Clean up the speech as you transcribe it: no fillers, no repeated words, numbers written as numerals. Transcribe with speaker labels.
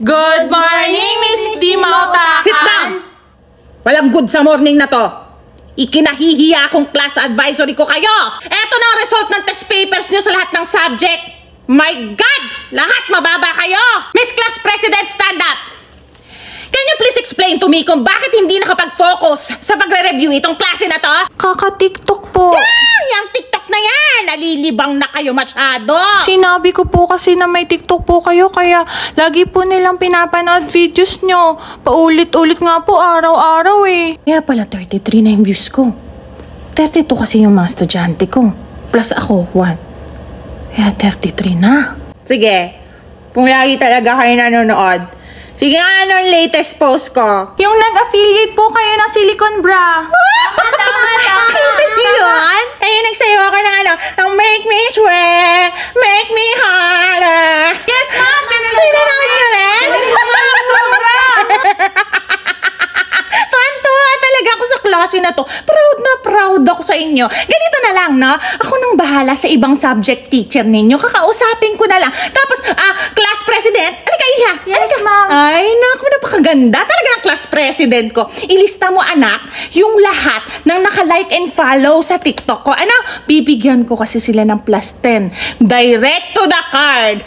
Speaker 1: Good morning, Miss Di Mauta!
Speaker 2: Sit down! Walang good sa morning na to. Ikinahihiya akong class advisory ko kayo. Eto na ang result ng test papers niyo sa lahat ng subject. My God! Lahat mababa kayo! Miss Class President, stand up! Can you please explain to me kung bakit hindi nakapag-focus sa pagre-review itong klase na to?
Speaker 1: Kaka-TikTok po.
Speaker 2: Yung TikTok na yan! Nalilibang na kayo masyado!
Speaker 1: Sinabi ko po kasi na may TikTok po kayo kaya lagi po nilang pinapanood videos nyo. Paulit-ulit nga po araw-araw eh.
Speaker 2: Kaya pala 33 na yung views ko. 32 kasi yung mga estudyante ko. Plus ako, 1. Kaya 33 na. Sige, kung lagi talaga kayo nanonood, sige nga, ano yung latest post ko?
Speaker 1: Yung nag-affiliate po kayo ng Silicon Bra.
Speaker 2: Tama. Kita niyo yun? Ayun, nagsayo ako ng ng make me sweat, make me holler.
Speaker 1: Yes, ma'am!
Speaker 2: Pinanood nyo rin? Tuwan-tuwa talaga ako sa klase na to. Proud na proud ako sa inyo. Ganito na lang, no? Ako nang bahala sa ibang subject teacher ninyo. Kakausapin ko na lang. Tapos, class president, alika Iha.
Speaker 1: Yes,
Speaker 2: Alika.
Speaker 1: ma'am.
Speaker 2: Ay, naku, napakaganda. Talaga ng class president ko. Ilista mo, anak, yung lahat ng naka-like and follow sa TikTok ko. Ano? Bibigyan ko kasi sila ng +10. Direct to the card.